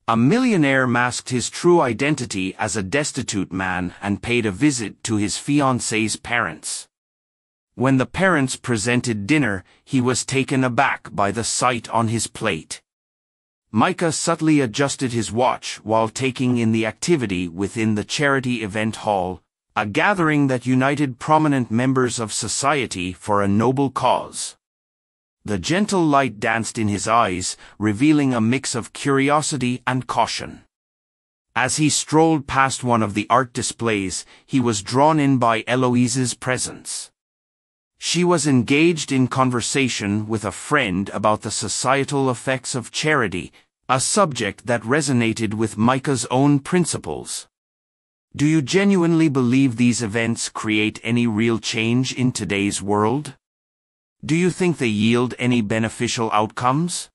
A millionaire masked his true identity as a destitute man and paid a visit to his fiancée's parents. When the parents presented dinner, he was taken aback by the sight on his plate. Micah subtly adjusted his watch while taking in the activity within the charity event hall, a gathering that united prominent members of society for a noble cause. The gentle light danced in his eyes, revealing a mix of curiosity and caution. As he strolled past one of the art displays, he was drawn in by Eloise's presence. She was engaged in conversation with a friend about the societal effects of charity, a subject that resonated with Micah's own principles. Do you genuinely believe these events create any real change in today's world? Do you think they yield any beneficial outcomes?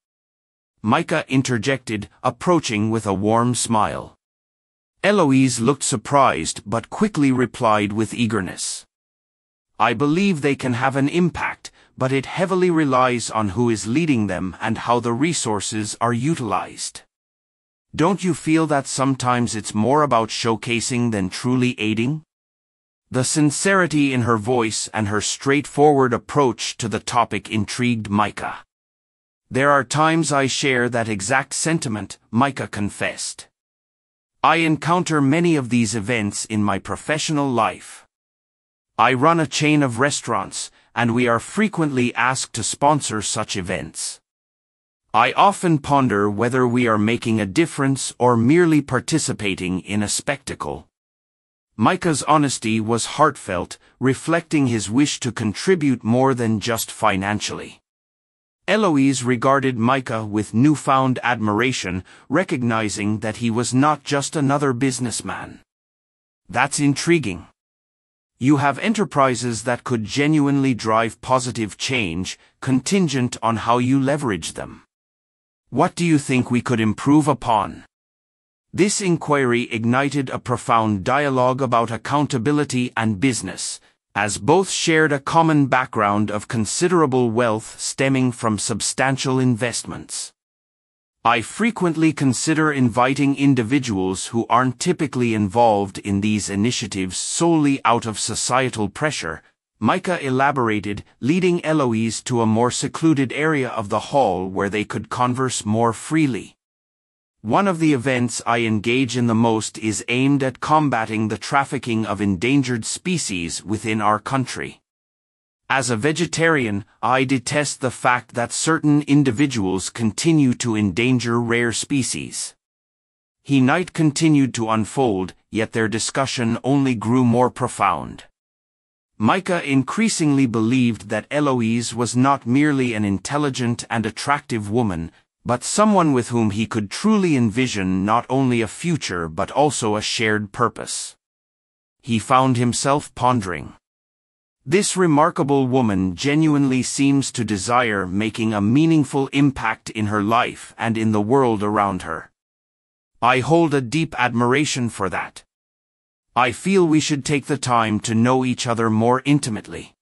Micah interjected, approaching with a warm smile. Eloise looked surprised but quickly replied with eagerness. I believe they can have an impact, but it heavily relies on who is leading them and how the resources are utilized. Don't you feel that sometimes it's more about showcasing than truly aiding? The sincerity in her voice and her straightforward approach to the topic intrigued Micah. There are times I share that exact sentiment, Micah confessed. I encounter many of these events in my professional life. I run a chain of restaurants, and we are frequently asked to sponsor such events. I often ponder whether we are making a difference or merely participating in a spectacle. Micah's honesty was heartfelt, reflecting his wish to contribute more than just financially. Eloise regarded Micah with newfound admiration, recognizing that he was not just another businessman. That's intriguing. You have enterprises that could genuinely drive positive change, contingent on how you leverage them. What do you think we could improve upon? This inquiry ignited a profound dialogue about accountability and business, as both shared a common background of considerable wealth stemming from substantial investments. I frequently consider inviting individuals who aren't typically involved in these initiatives solely out of societal pressure, Micah elaborated, leading Eloise to a more secluded area of the hall where they could converse more freely. One of the events I engage in the most is aimed at combating the trafficking of endangered species within our country. As a vegetarian, I detest the fact that certain individuals continue to endanger rare species. Night continued to unfold, yet their discussion only grew more profound. Micah increasingly believed that Eloise was not merely an intelligent and attractive woman, but someone with whom he could truly envision not only a future but also a shared purpose. He found himself pondering. This remarkable woman genuinely seems to desire making a meaningful impact in her life and in the world around her. I hold a deep admiration for that. I feel we should take the time to know each other more intimately.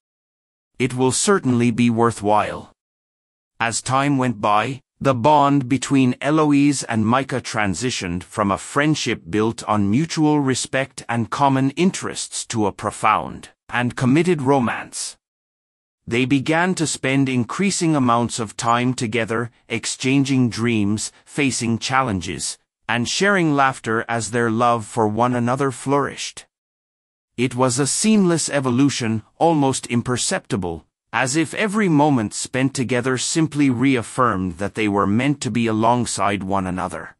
It will certainly be worthwhile. As time went by, the bond between Eloise and Micah transitioned from a friendship built on mutual respect and common interests to a profound and committed romance. They began to spend increasing amounts of time together, exchanging dreams, facing challenges, and sharing laughter as their love for one another flourished. It was a seamless evolution, almost imperceptible, as if every moment spent together simply reaffirmed that they were meant to be alongside one another.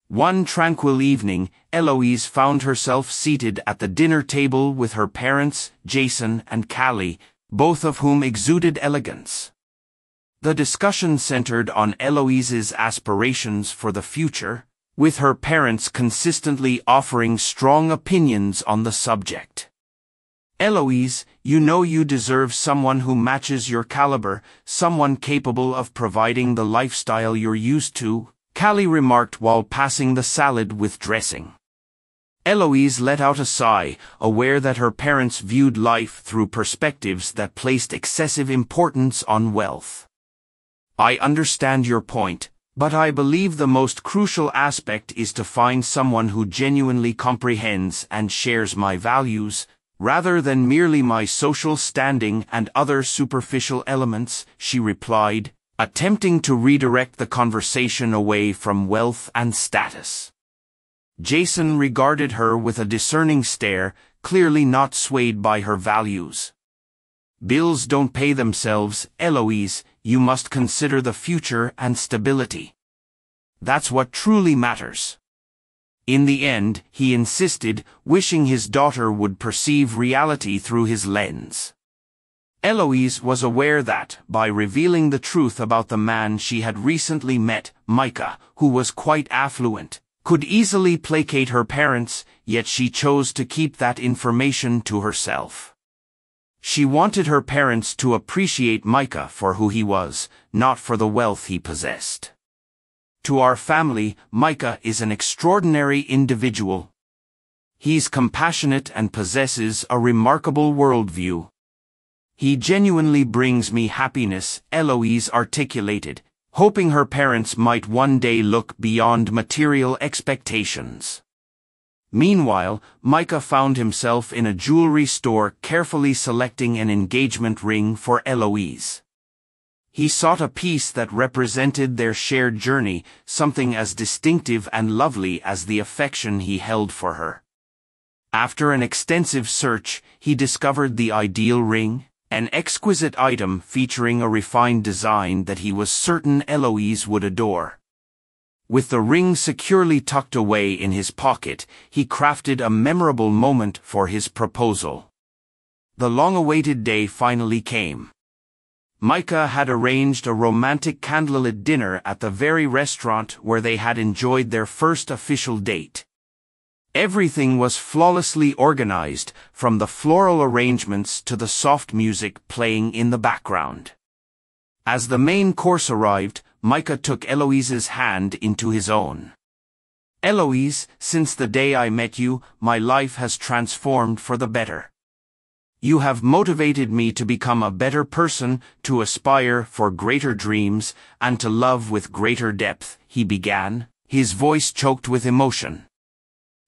One tranquil evening, Eloise found herself seated at the dinner table with her parents, Jason and Callie, both of whom exuded elegance. The discussion centered on Eloise's aspirations for the future, with her parents consistently offering strong opinions on the subject. Eloise, you know you deserve someone who matches your caliber, someone capable of providing the lifestyle you're used to, Callie remarked while passing the salad with dressing. Eloise let out a sigh, aware that her parents viewed life through perspectives that placed excessive importance on wealth. I understand your point, But I believe the most crucial aspect is to find someone who genuinely comprehends and shares my values, rather than merely my social standing and other superficial elements," she replied, attempting to redirect the conversation away from wealth and status. Jason regarded her with a discerning stare, clearly not swayed by her values. "Bills don't pay themselves, Eloise. You must consider the future and stability. That's what truly matters." In the end, he insisted, wishing his daughter would perceive reality through his lens. Eloise was aware that, by revealing the truth about the man she had recently met, Micah, who was quite affluent, could easily placate her parents, yet she chose to keep that information to herself. She wanted her parents to appreciate Micah for who he was, not for the wealth he possessed. "To our family, Micah is an extraordinary individual. He's compassionate and possesses a remarkable worldview. He genuinely brings me happiness," Eloise articulated, hoping her parents might one day look beyond material expectations. Meanwhile, Micah found himself in a jewelry store carefully selecting an engagement ring for Eloise. He sought a piece that represented their shared journey, something as distinctive and lovely as the affection he held for her. After an extensive search, he discovered the ideal ring, an exquisite item featuring a refined design that he was certain Eloise would adore. With the ring securely tucked away in his pocket, he crafted a memorable moment for his proposal. The long-awaited day finally came. Micah had arranged a romantic candlelit dinner at the very restaurant where they had enjoyed their first official date. Everything was flawlessly organized, from the floral arrangements to the soft music playing in the background. As the main course arrived, Micah took Eloise's hand into his own. "Eloise, since the day I met you, my life has transformed for the better. You have motivated me to become a better person, to aspire for greater dreams, and to love with greater depth," he began, his voice choked with emotion.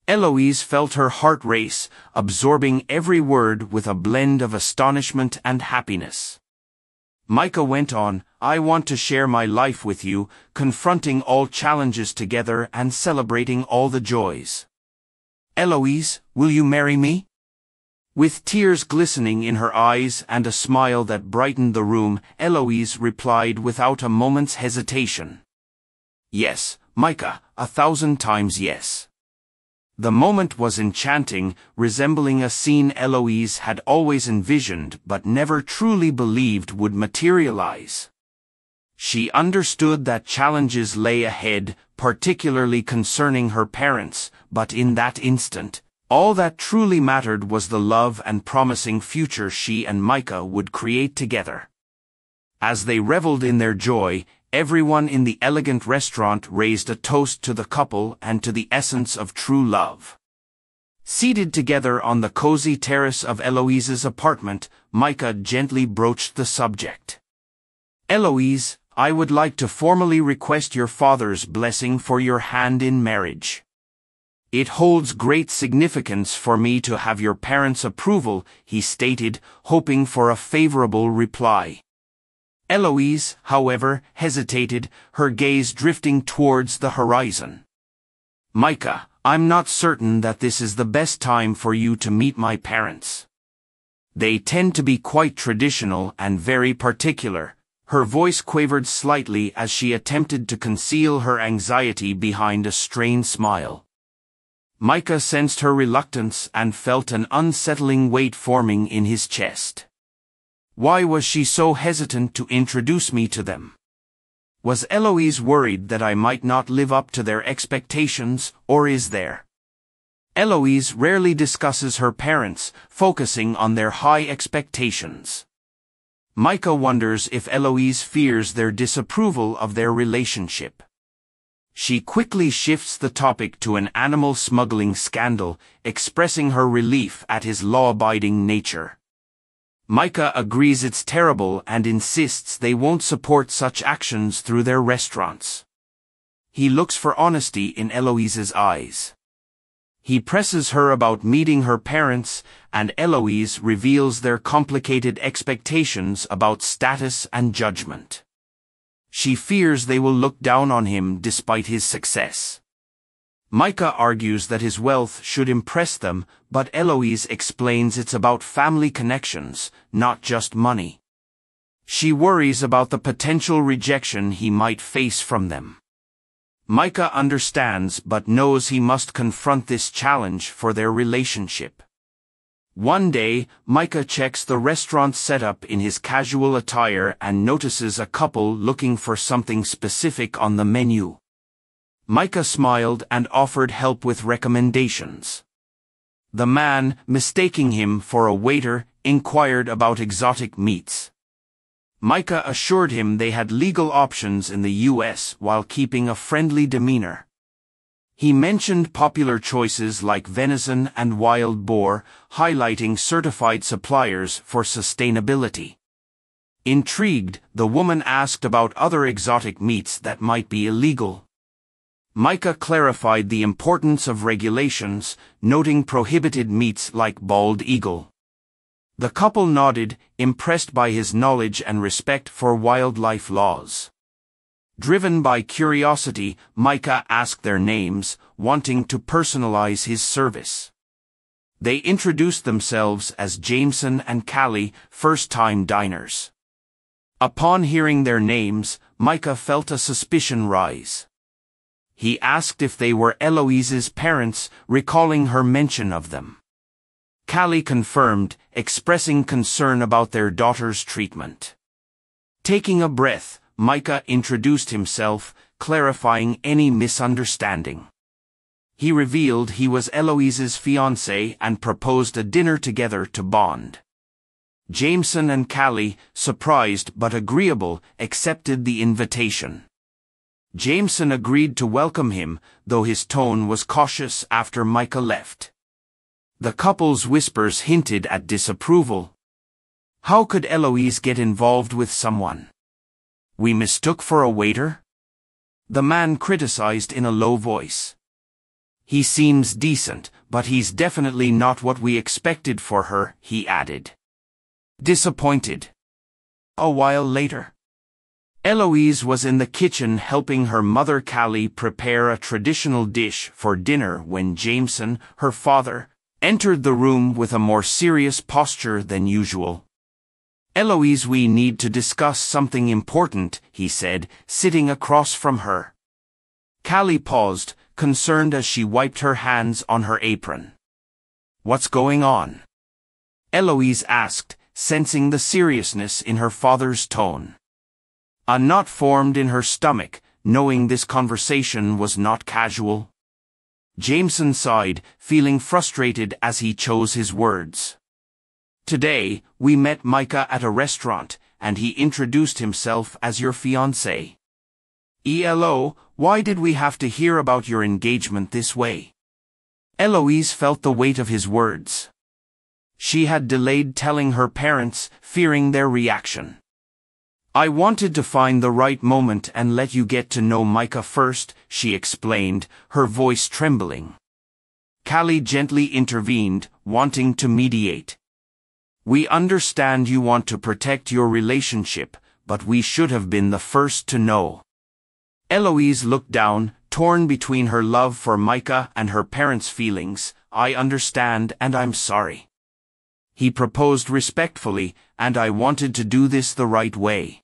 Eloise felt her heart race, absorbing every word with a blend of astonishment and happiness. Micah went on, "I want to share my life with you, confronting all challenges together and celebrating all the joys. Eloise, will you marry me?" With tears glistening in her eyes and a smile that brightened the room, Eloise replied without a moment's hesitation. "Yes, Micah, 1,000 times yes." The moment was enchanting, resembling a scene Eloise had always envisioned but never truly believed would materialize. She understood that challenges lay ahead, particularly concerning her parents, but in that instant, all that truly mattered was the love and promising future she and Micah would create together. As they reveled in their joy, everyone in the elegant restaurant raised a toast to the couple and to the essence of true love. Seated together on the cozy terrace of Eloise's apartment, Micah gently broached the subject. "Eloise, I would like to formally request your father's blessing for your hand in marriage. It holds great significance for me to have your parents' approval," he stated, hoping for a favorable reply. Eloise, however, hesitated, her gaze drifting towards the horizon. "Micah, I'm not certain that this is the best time for you to meet my parents. They tend to be quite traditional and very particular." Her voice quavered slightly as she attempted to conceal her anxiety behind a strained smile. Micah sensed her reluctance and felt an unsettling weight forming in his chest. Why was she so hesitant to introduce me to them? Was Eloise worried that I might not live up to their expectations, or is there? Eloise rarely discusses her parents, focusing on their high expectations. Micah wonders if Eloise fears their disapproval of their relationship. She quickly shifts the topic to an animal smuggling scandal, expressing her relief at his law-abiding nature. Micah agrees it's terrible and insists they won't support such actions through their restaurants. He looks for honesty in Eloise's eyes. He presses her about meeting her parents, and Eloise reveals their complicated expectations about status and judgment. She fears they will look down on him despite his success. Micah argues that his wealth should impress them, but Eloise explains it's about family connections, not just money. She worries about the potential rejection he might face from them. Micah understands but knows he must confront this challenge for their relationship. One day, Micah checks the restaurant setup in his casual attire and notices a couple looking for something specific on the menu. Micah smiled and offered help with recommendations. The man, mistaking him for a waiter, inquired about exotic meats. Micah assured him they had legal options in the US while keeping a friendly demeanor. He mentioned popular choices like venison and wild boar, highlighting certified suppliers for sustainability. Intrigued, the woman asked about other exotic meats that might be illegal. Micah clarified the importance of regulations, noting prohibited meats like bald eagle. The couple nodded, impressed by his knowledge and respect for wildlife laws. Driven by curiosity, Micah asked their names, wanting to personalize his service. They introduced themselves as Jameson and Callie, first-time diners. Upon hearing their names, Micah felt a suspicion rise. He asked if they were Eloise's parents, recalling her mention of them. Callie confirmed, expressing concern about their daughter's treatment. Taking a breath, Micah introduced himself, clarifying any misunderstanding. He revealed he was Eloise's fiancé and proposed a dinner together to bond. Jameson and Callie, surprised but agreeable, accepted the invitation. Jameson agreed to welcome him, though his tone was cautious after Micah left. The couple's whispers hinted at disapproval. How could Eloise get involved with someone we mistook for a waiter? The man criticized in a low voice. He seems decent, but he's definitely not what we expected for her, he added. Disappointed. A while later, Eloise was in the kitchen helping her mother Callie prepare a traditional dish for dinner when Jameson, her father, entered the room with a more serious posture than usual. Eloise, we need to discuss something important, he said, sitting across from her. Callie paused, concerned as she wiped her hands on her apron. What's going on? Eloise asked, sensing the seriousness in her father's tone. A knot formed in her stomach, knowing this conversation was not casual. Jameson sighed, feeling frustrated as he chose his words. Today, we met Micah at a restaurant, and he introduced himself as your fiancé. ELO, why did we have to hear about your engagement this way? Eloise felt the weight of his words. She had delayed telling her parents, fearing their reaction. I wanted to find the right moment and let you get to know Micah first, she explained, her voice trembling. Callie gently intervened, wanting to mediate. We understand you want to protect your relationship, but we should have been the first to know. Eloise looked down, torn between her love for Micah and her parents' feelings. I understand and I'm sorry. He proposed respectfully, and I wanted to do this the right way.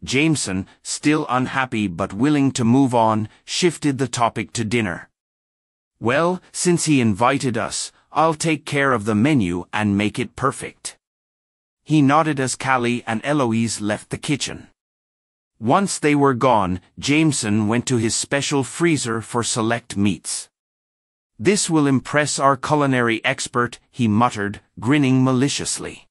Jameson, still unhappy but willing to move on, shifted the topic to dinner. Well, since he invited us, I'll take care of the menu and make it perfect. He nodded as Callie and Eloise left the kitchen. Once they were gone, Jameson went to his special freezer for select meats. This will impress our culinary expert, he muttered, grinning maliciously.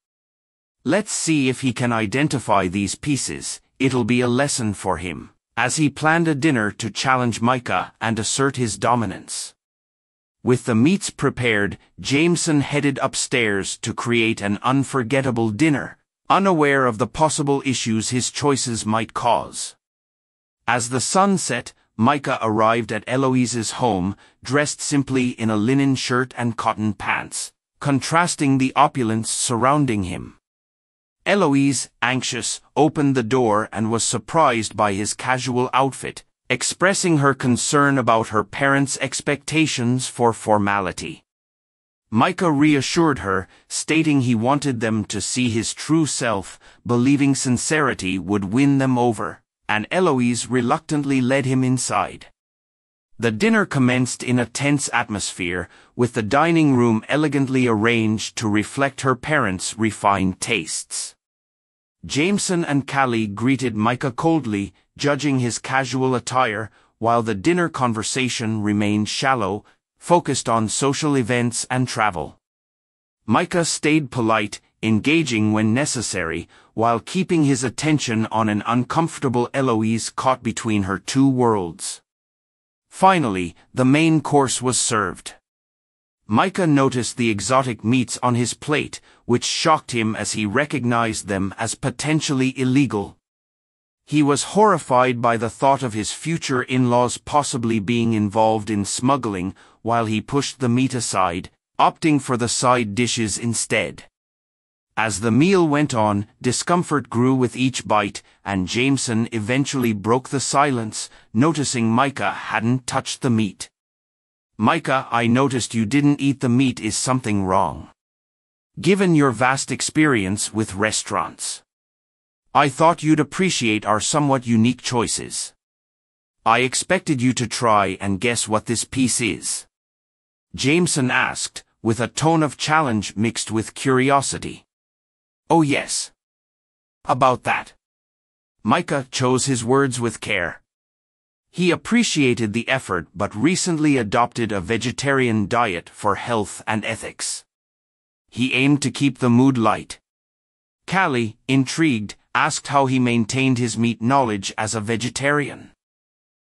Let's see if he can identify these pieces. It'll be a lesson for him, as he planned a dinner to challenge Micah and assert his dominance. With the meats prepared, Jameson headed upstairs to create an unforgettable dinner, unaware of the possible issues his choices might cause. As the sun set, Micah arrived at Eloise's home, dressed simply in a linen shirt and cotton pants, contrasting the opulence surrounding him. Eloise, anxious, opened the door and was surprised by his casual outfit, expressing her concern about her parents' expectations for formality. Micah reassured her, stating he wanted them to see his true self, believing sincerity would win them over, and Eloise reluctantly led him inside. The dinner commenced in a tense atmosphere, with the dining room elegantly arranged to reflect her parents' refined tastes. Jameson and Callie greeted Micah coldly, judging his casual attire, while the dinner conversation remained shallow, focused on social events and travel. Micah stayed polite, engaging when necessary, while keeping his attention on an uncomfortable Eloise caught between her two worlds. Finally, the main course was served. Micah noticed the exotic meats on his plate, which shocked him as he recognized them as potentially illegal. He was horrified by the thought of his future in-laws possibly being involved in smuggling, while he pushed the meat aside, opting for the side dishes instead. As the meal went on, discomfort grew with each bite, and Jameson eventually broke the silence, noticing Micah hadn't touched the meat. "Micah, I noticed you didn't eat the meat. Is something wrong? Given your vast experience with restaurants, I thought you'd appreciate our somewhat unique choices. I expected you to try and guess what this piece is," Jameson asked, with a tone of challenge mixed with curiosity. "Oh yes. About that." Micah chose his words with care. He appreciated the effort but recently adopted a vegetarian diet for health and ethics. He aimed to keep the mood light. Callie, intrigued, asked how he maintained his meat knowledge as a vegetarian.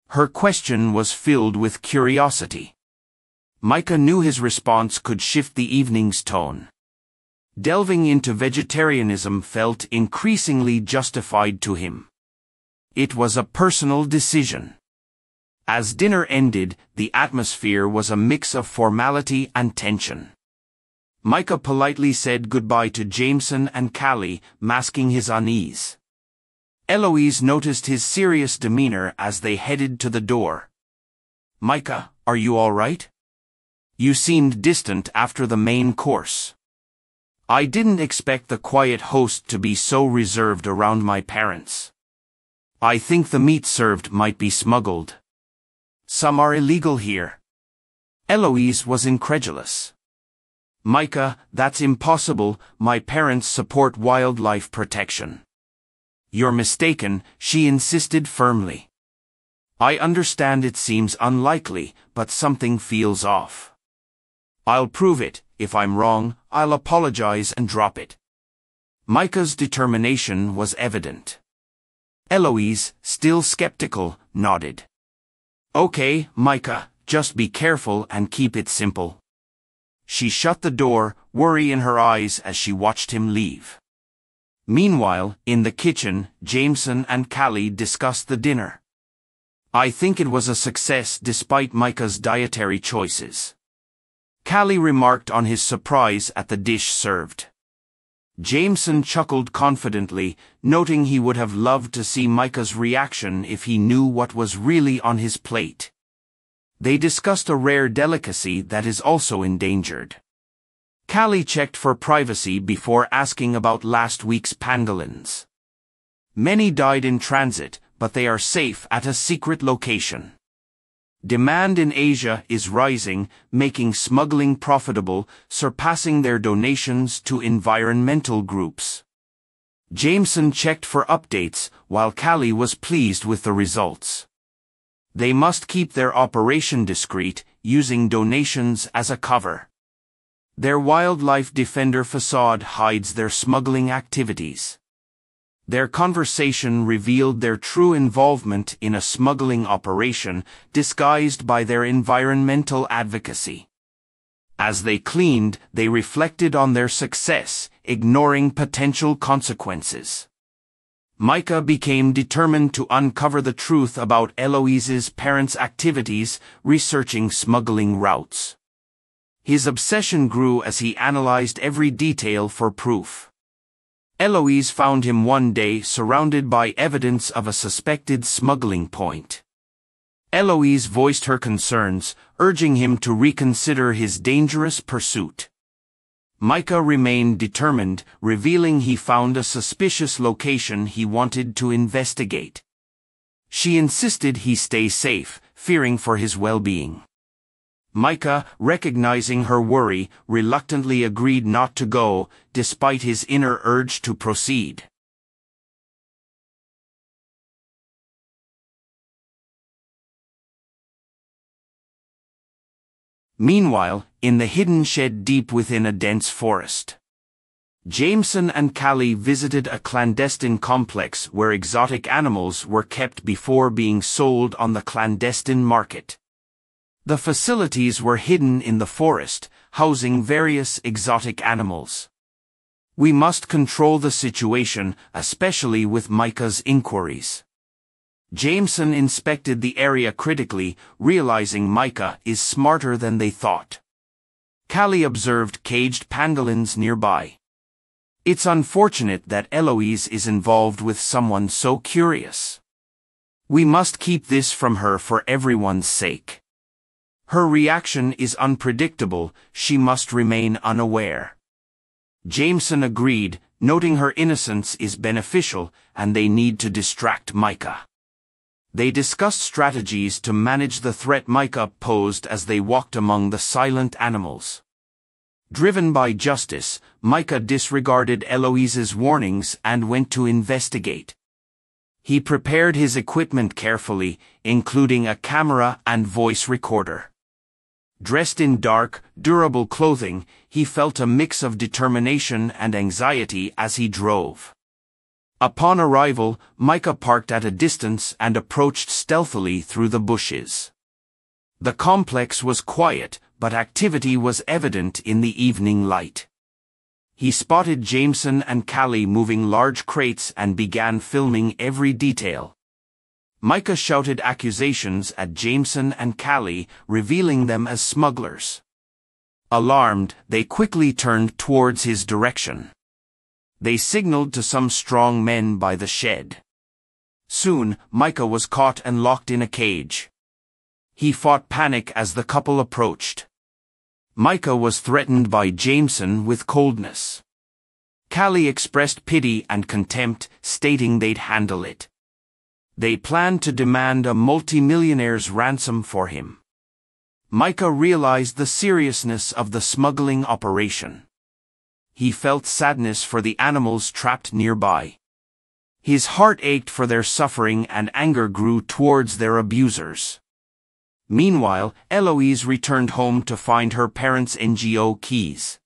Her question was filled with curiosity. Micah knew his response could shift the evening's tone. Delving into vegetarianism felt increasingly justified to him. It was a personal decision. As dinner ended, the atmosphere was a mix of formality and tension. Micah politely said goodbye to Jameson and Callie, masking his unease. Eloise noticed his serious demeanor as they headed to the door. "Micah, are you all right? You seemed distant after the main course. I didn't expect the quiet host to be so reserved around my parents. I think the meat served might be smuggled. Some are illegal here." Eloise was incredulous. "Micah, that's impossible. My parents support wildlife protection." "You're mistaken," she insisted firmly. "I understand it seems unlikely, but something feels off. I'll prove it. If I'm wrong, I'll apologize and drop it." Micah's determination was evident. Eloise, still skeptical, nodded. "Okay, Micah, just be careful and keep it simple." She shut the door, worry in her eyes as she watched him leave. Meanwhile, in the kitchen, Jameson and Callie discussed the dinner. "I think it was a success despite Micah's dietary choices," Callie remarked on his surprise at the dish served. Jameson chuckled confidently, noting he would have loved to see Micah's reaction if he knew what was really on his plate. They discussed a rare delicacy that is also endangered. Callie checked for privacy before asking about last week's pangolins. "Many died in transit, but they are safe at a secret location. Demand in Asia is rising, making smuggling profitable, surpassing their donations to environmental groups." Jameson checked for updates, while Callie was pleased with the results. They must keep their operation discreet, using donations as a cover. Their wildlife defender facade hides their smuggling activities. Their conversation revealed their true involvement in a smuggling operation, disguised by their environmental advocacy. As they cleaned, they reflected on their success, ignoring potential consequences. Micah became determined to uncover the truth about Eloise's parents' activities, researching smuggling routes. His obsession grew as he analyzed every detail for proof. Eloise found him one day surrounded by evidence of a suspected smuggling point. Eloise voiced her concerns, urging him to reconsider his dangerous pursuit. Micah remained determined, revealing he found a suspicious location he wanted to investigate. She insisted he stay safe, fearing for his well-being. Micah, recognizing her worry, reluctantly agreed not to go, despite his inner urge to proceed. Meanwhile, in the hidden shed deep within a dense forest, Jameson and Callie visited a clandestine complex where exotic animals were kept before being sold on the clandestine market. The facilities were hidden in the forest, housing various exotic animals. We must control the situation, especially with Micah's inquiries. Jameson inspected the area critically, realizing Micah is smarter than they thought. Callie observed caged pangolins nearby. It's unfortunate that Eloise is involved with someone so curious. We must keep this from her for everyone's sake. Her reaction is unpredictable, she must remain unaware. Jameson agreed, noting her innocence is beneficial and they need to distract Micah. They discussed strategies to manage the threat Micah posed as they walked among the silent animals. Driven by justice, Micah disregarded Eloise's warnings and went to investigate. He prepared his equipment carefully, including a camera and voice recorder. Dressed in dark, durable clothing, he felt a mix of determination and anxiety as he drove. Upon arrival, Micah parked at a distance and approached stealthily through the bushes. The complex was quiet, but activity was evident in the evening light. He spotted Jameson and Callie moving large crates and began filming every detail. Micah shouted accusations at Jameson and Callie, revealing them as smugglers. Alarmed, they quickly turned towards his direction. They signaled to some strong men by the shed. Soon, Micah was caught and locked in a cage. He fought panic as the couple approached. Micah was threatened by Jameson with coldness. Callie expressed pity and contempt, stating they'd handle it. They planned to demand a multi-millionaire's ransom for him. Micah realized the seriousness of the smuggling operation. He felt sadness for the animals trapped nearby. His heart ached for their suffering and anger grew towards their abusers. Meanwhile, Eloise returned home to find her parents' NGO keys.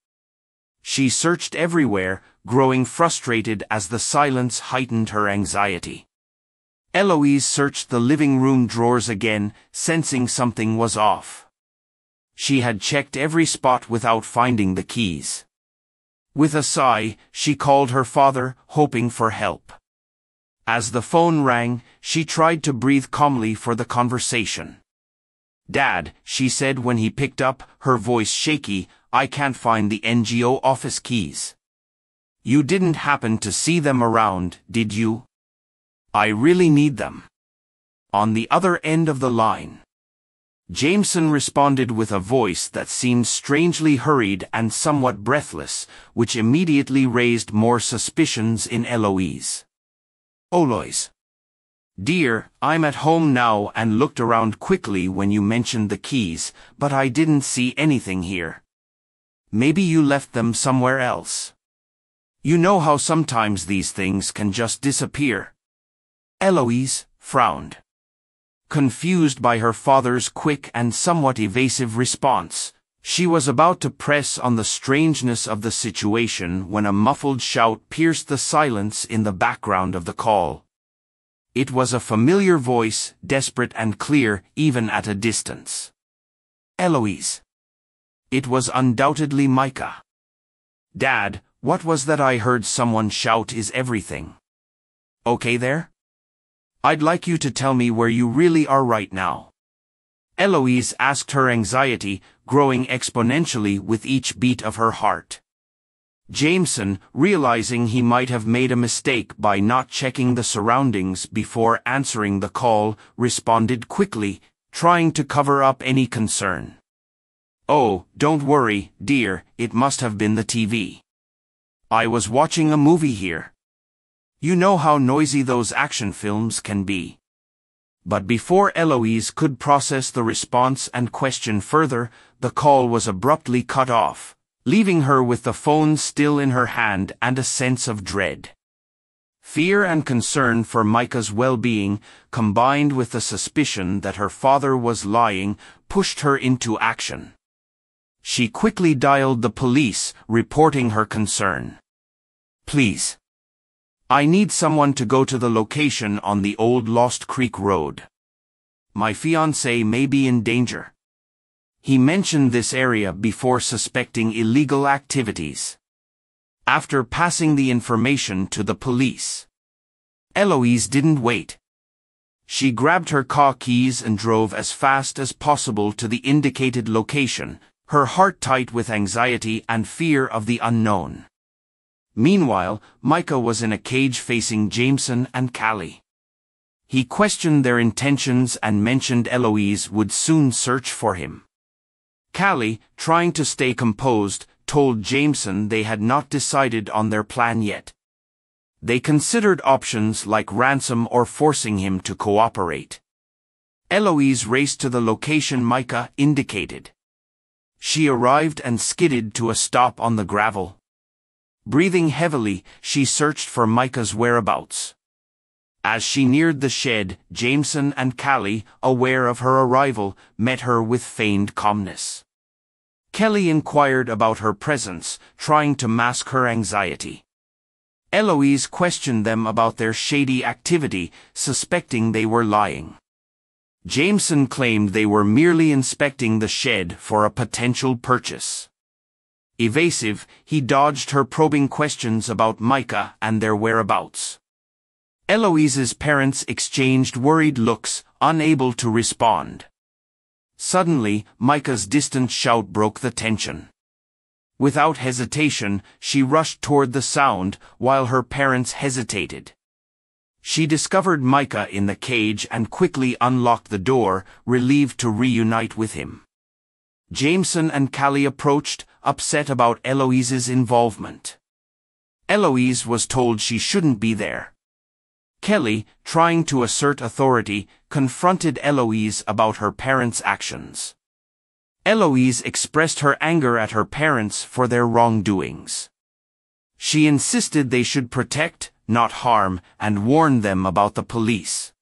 She searched everywhere, growing frustrated as the silence heightened her anxiety. Eloise searched the living room drawers again, sensing something was off. She had checked every spot without finding the keys. With a sigh, she called her father, hoping for help. As the phone rang, she tried to breathe calmly for the conversation. "Dad," she said when he picked up, her voice shaky, "I can't find the NGO office keys." "You didn't happen to see them around, did you?" "I really need them." On the other end of the line, Jameson responded with a voice that seemed strangely hurried and somewhat breathless, which immediately raised more suspicions in Eloise. "Eloise. Dear, I'm at home now and looked around quickly when you mentioned the keys, but I didn't see anything here. Maybe you left them somewhere else. You know how sometimes these things can just disappear." Eloise frowned. Confused by her father's quick and somewhat evasive response, she was about to press on the strangeness of the situation when a muffled shout pierced the silence in the background of the call. It was a familiar voice, desperate and clear, even at a distance. "Eloise." It was undoubtedly Micah. "Dad, what was that I heard someone shout? Is everything Okay there? I'd like you to tell me where you really are right now. Eloise asked, her anxiety growing exponentially with each beat of her heart. Jameson, realizing he might have made a mistake by not checking the surroundings before answering the call, responded quickly, trying to cover up any concern. Oh, don't worry, dear, it must have been the TV. I was watching a movie here. You know how noisy those action films can be. But before Eloise could process the response and question further, the call was abruptly cut off, leaving her with the phone still in her hand and a sense of dread. Fear and concern for Micah's well-being, combined with the suspicion that her father was lying, pushed her into action. She quickly dialed the police, reporting her concern. Please. I need someone to go to the location on the old Lost Creek Road. My fiancé may be in danger. He mentioned this area before suspecting illegal activities. After passing the information to the police, Eloise didn't wait. She grabbed her car keys and drove as fast as possible to the indicated location, her heart tight with anxiety and fear of the unknown. Meanwhile, Micah was in a cage facing Jameson and Callie. He questioned their intentions and mentioned Eloise would soon search for him. Callie, trying to stay composed, told Jameson they had not decided on their plan yet. They considered options like ransom or forcing him to cooperate. Eloise raced to the location Micah indicated. She arrived and skidded to a stop on the gravel. Breathing heavily, she searched for Micah's whereabouts. As she neared the shed, Jameson and Callie, aware of her arrival, met her with feigned calmness. Kelly inquired about her presence, trying to mask her anxiety. Eloise questioned them about their shady activity, suspecting they were lying. Jameson claimed they were merely inspecting the shed for a potential purchase. Evasive, he dodged her probing questions about Micah and their whereabouts. Eloise's parents exchanged worried looks, unable to respond. Suddenly, Micah's distant shout broke the tension. Without hesitation, she rushed toward the sound, while her parents hesitated. She discovered Micah in the cage and quickly unlocked the door, relieved to reunite with him. Jameson and Callie approached, upset about Eloise's involvement. Eloise was told she shouldn't be there. Kelly, trying to assert authority, confronted Eloise about her parents' actions. Eloise expressed her anger at her parents for their wrongdoings. She insisted they should protect, not harm, and warned them about the police.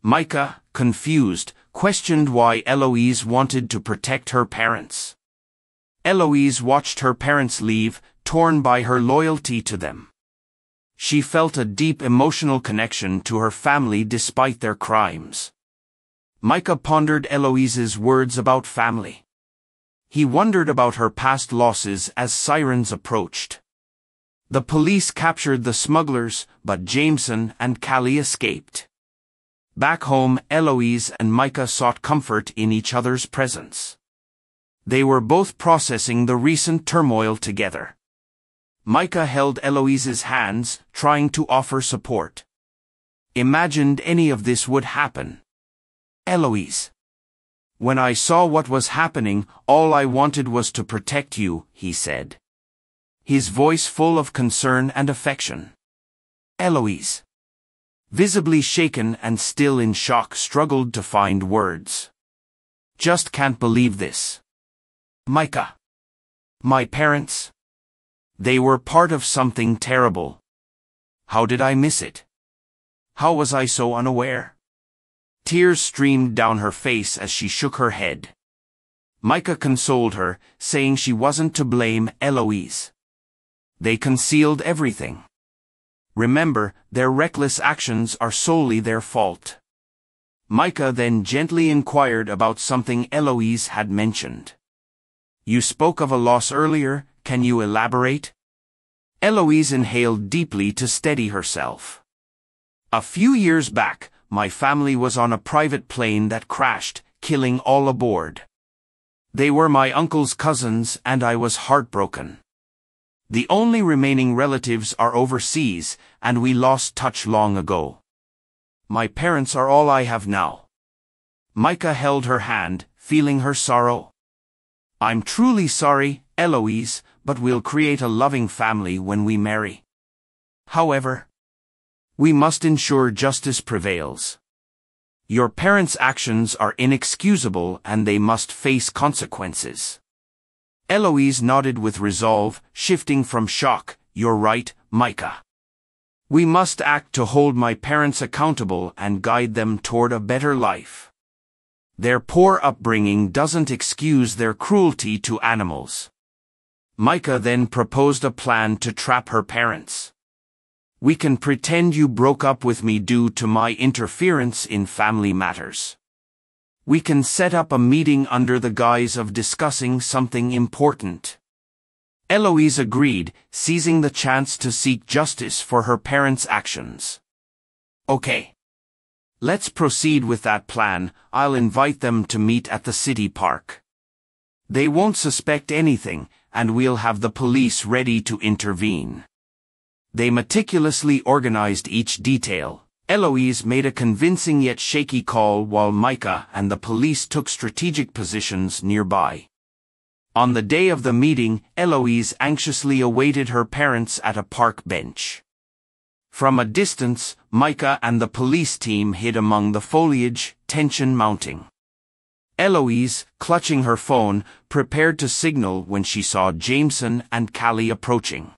Micah, confused, questioned why Eloise wanted to protect her parents. Eloise watched her parents leave, torn by her loyalty to them. She felt a deep emotional connection to her family despite their crimes. Micah pondered Eloise's words about family. He wondered about her past losses as sirens approached. The police captured the smugglers, but Jameson and Callie escaped. Back home, Eloise and Micah sought comfort in each other's presence. They were both processing the recent turmoil together. Micah held Eloise's hands, trying to offer support. Imagined any of this would happen. Eloise. When I saw what was happening, all I wanted was to protect you, he said. His voice full of concern and affection. Eloise, visibly shaken and still in shock, struggled to find words. Just can't believe this. Micah. My parents. They were part of something terrible. How did I miss it? How was I so unaware? Tears streamed down her face as she shook her head. Micah consoled her, saying she wasn't to blame, Eloise. They concealed everything. Remember, their reckless actions are solely their fault. Micah then gently inquired about something Eloise had mentioned. You spoke of a loss earlier, can you elaborate? Eloise inhaled deeply to steady herself. A few years back, my family was on a private plane that crashed, killing all aboard. They were my uncle's cousins, and I was heartbroken. The only remaining relatives are overseas, and we lost touch long ago. My parents are all I have now. Micah held her hand, feeling her sorrow. I'm truly sorry, Eloise, but we'll create a loving family when we marry. However, we must ensure justice prevails. Your parents' actions are inexcusable and they must face consequences. Eloise nodded with resolve, shifting from shock. You're right, Micah. We must act to hold my parents accountable and guide them toward a better life. Their poor upbringing doesn't excuse their cruelty to animals. Micah then proposed a plan to trap her parents. We can pretend you broke up with me due to my interference in family matters. We can set up a meeting under the guise of discussing something important. Eloise agreed, seizing the chance to seek justice for her parents' actions. Okay. Let's proceed with that plan. I'll invite them to meet at the city park. They won't suspect anything, and we'll have the police ready to intervene. They meticulously organized each detail. Eloise made a convincing yet shaky call while Micah and the police took strategic positions nearby. On the day of the meeting, Eloise anxiously awaited her parents at a park bench. From a distance, Micah and the police team hid among the foliage, tension mounting. Eloise, clutching her phone, prepared to signal when she saw Jameson and Callie approaching.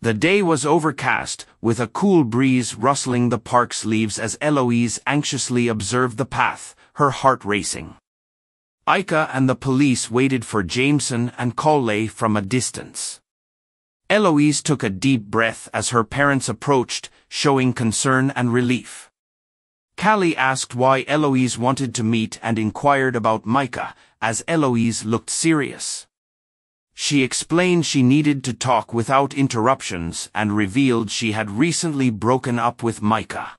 The day was overcast, with a cool breeze rustling the park's leaves as Eloise anxiously observed the path, her heart racing. Ika and the police waited for Jameson and Callie from a distance. Eloise took a deep breath as her parents approached, showing concern and relief. Callie asked why Eloise wanted to meet and inquired about Micah, as Eloise looked serious. She explained she needed to talk without interruptions and revealed she had recently broken up with Micah.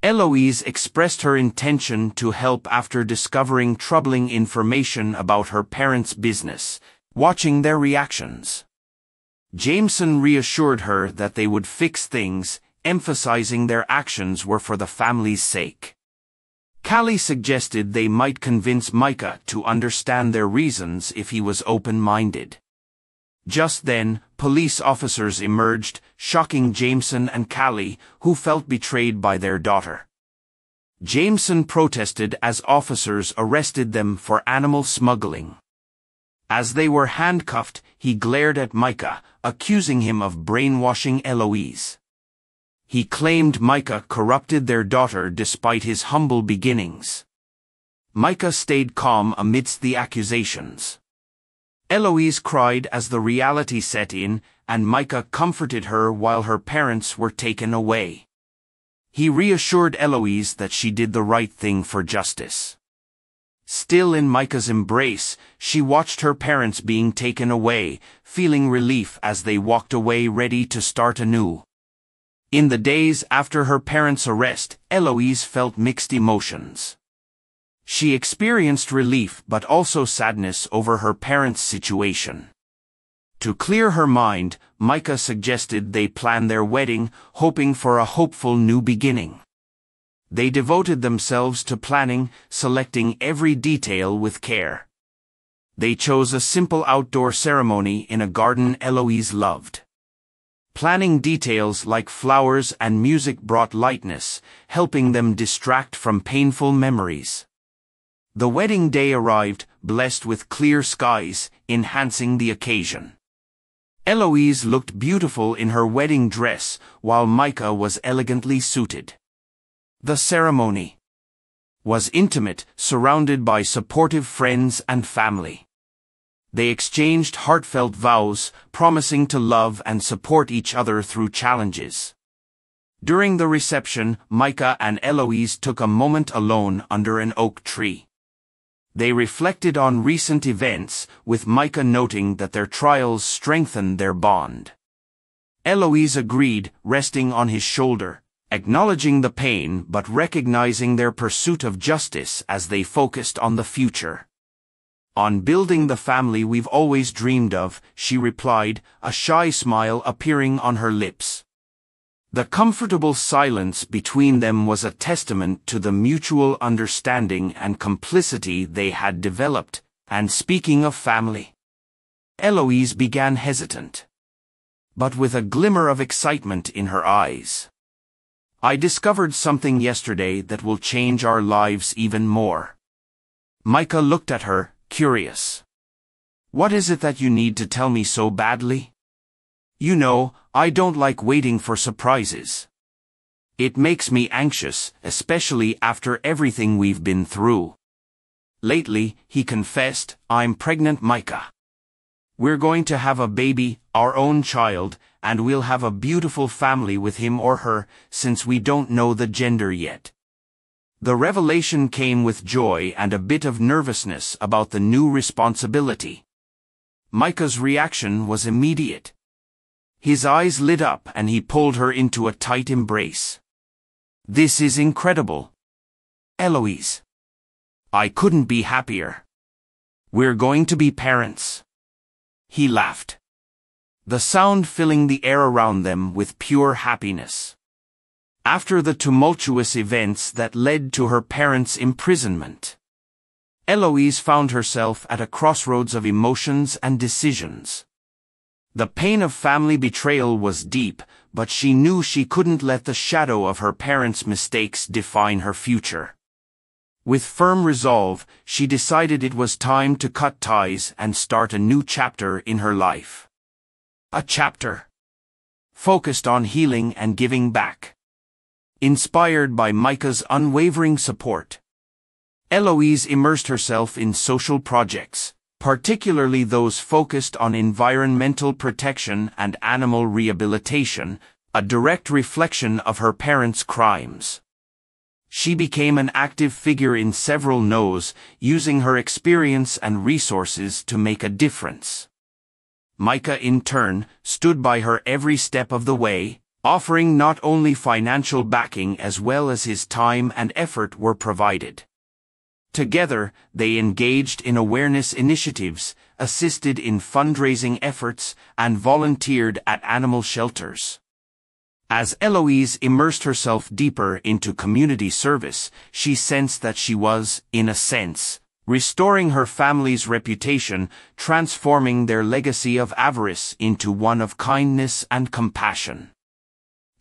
Eloise expressed her intention to help after discovering troubling information about her parents' business, watching their reactions. Jameson reassured her that they would fix things, emphasizing their actions were for the family's sake. Callie suggested they might convince Micah to understand their reasons if he was open-minded. Just then, police officers emerged, shocking Jameson and Callie, who felt betrayed by their daughter. Jameson protested as officers arrested them for animal smuggling. As they were handcuffed, he glared at Micah, accusing him of brainwashing Eloise. He claimed Micah corrupted their daughter despite his humble beginnings. Micah stayed calm amidst the accusations. Eloise cried as the reality set in, and Micah comforted her while her parents were taken away. He reassured Eloise that she did the right thing for justice. Still in Micah's embrace, she watched her parents being taken away, feeling relief as they walked away ready to start anew. In the days after her parents' arrest, Eloise felt mixed emotions. She experienced relief but also sadness over her parents' situation. To clear her mind, Micah suggested they plan their wedding, hoping for a hopeful new beginning. They devoted themselves to planning, selecting every detail with care. They chose a simple outdoor ceremony in a garden Eloise loved. Planning details like flowers and music brought lightness, helping them distract from painful memories. The wedding day arrived, blessed with clear skies, enhancing the occasion. Eloise looked beautiful in her wedding dress, while Micah was elegantly suited. The ceremony was intimate, surrounded by supportive friends and family. They exchanged heartfelt vows, promising to love and support each other through challenges. During the reception, Micah and Eloise took a moment alone under an oak tree. They reflected on recent events, with Micah noting that their trials strengthened their bond. Eloise agreed, resting on his shoulder. acknowledging the pain but recognizing their pursuit of justice as they focused on the future. "On building the family we've always dreamed of," she replied, a shy smile appearing on her lips. The comfortable silence between them was a testament to the mutual understanding and complicity they had developed. "And speaking of family," Eloise began, hesitant, but with a glimmer of excitement in her eyes, "I discovered something yesterday that will change our lives even more." Micah looked at her, curious. "What is it that you need to tell me so badly?" "You know, I don't like waiting for surprises. It makes me anxious, especially after everything we've been through." "Lately," he confessed, "I'm pregnant, Micah. We're going to have a baby, our own child, and we'll have a beautiful family with him or her, since we don't know the gender yet." The revelation came with joy and a bit of nervousness about the new responsibility. Micah's reaction was immediate. His eyes lit up and he pulled her into a tight embrace. "This is incredible, Eloise. I couldn't be happier. We're going to be parents." He laughed, the sound filling the air around them with pure happiness. After the tumultuous events that led to her parents' imprisonment, Eloise found herself at a crossroads of emotions and decisions. The pain of family betrayal was deep, but she knew she couldn't let the shadow of her parents' mistakes define her future. With firm resolve, she decided it was time to cut ties and start a new chapter in her life. A chapter focused on healing and giving back. Inspired by Micah's unwavering support, Eloise immersed herself in social projects, particularly those focused on environmental protection and animal rehabilitation, a direct reflection of her parents' crimes. She became an active figure in several no's, using her experience and resources to make a difference. Micah, in turn, stood by her every step of the way, offering not only financial backing as well as his time and effort were provided. Together, they engaged in awareness initiatives, assisted in fundraising efforts, and volunteered at animal shelters. As Eloise immersed herself deeper into community service, she sensed that she was, in a sense, restoring her family's reputation, transforming their legacy of avarice into one of kindness and compassion.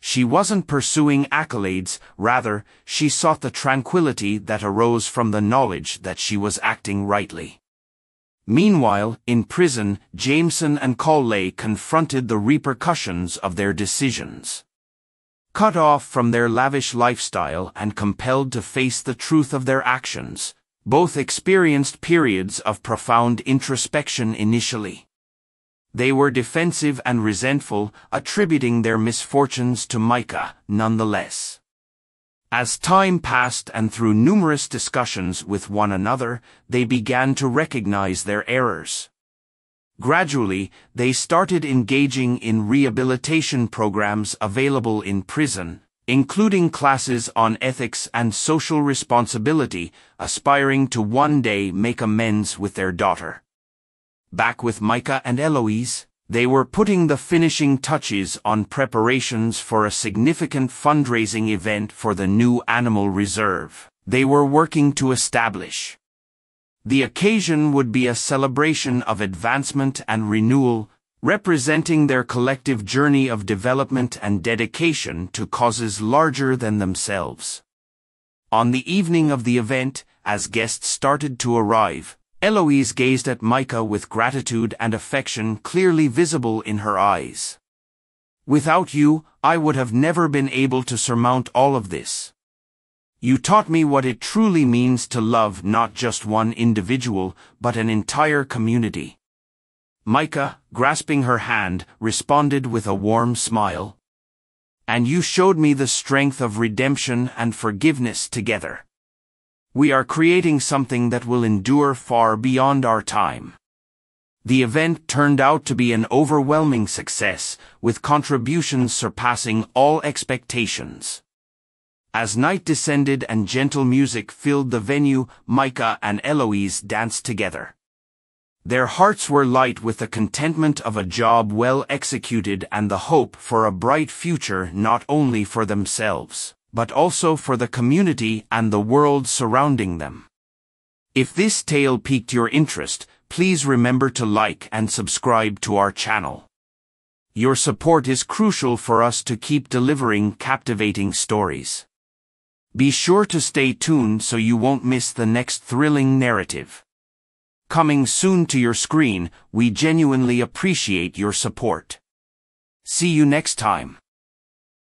She wasn't pursuing accolades, rather, she sought the tranquility that arose from the knowledge that she was acting rightly. Meanwhile, in prison, Jameson and Coley confronted the repercussions of their decisions. Cut off from their lavish lifestyle and compelled to face the truth of their actions, both experienced periods of profound introspection initially. They were defensive and resentful, attributing their misfortunes to Micah, nonetheless. As time passed and through numerous discussions with one another, they began to recognize their errors. Gradually, they started engaging in rehabilitation programs available in prison, including classes on ethics and social responsibility, aspiring to one day make amends with their daughter. Back with Micah and Eloise, they were putting the finishing touches on preparations for a significant fundraising event for the new animal reserve they were working to establish. The occasion would be a celebration of advancement and renewal, representing their collective journey of development and dedication to causes larger than themselves. On the evening of the event, as guests started to arrive, Eloise gazed at Micah with gratitude and affection clearly visible in her eyes. "Without you, I would have never been able to surmount all of this. You taught me what it truly means to love not just one individual, but an entire community." Micah, grasping her hand, responded with a warm smile. "And you showed me the strength of redemption and forgiveness together. We are creating something that will endure far beyond our time." The event turned out to be an overwhelming success, with contributions surpassing all expectations. As night descended and gentle music filled the venue, Micah and Eloise danced together. Their hearts were light with the contentment of a job well executed and the hope for a bright future not only for themselves, but also for the community and the world surrounding them. If this tale piqued your interest, please remember to like and subscribe to our channel. Your support is crucial for us to keep delivering captivating stories. Be sure to stay tuned so you won't miss the next thrilling narrative. Coming soon to your screen, we genuinely appreciate your support. See you next time.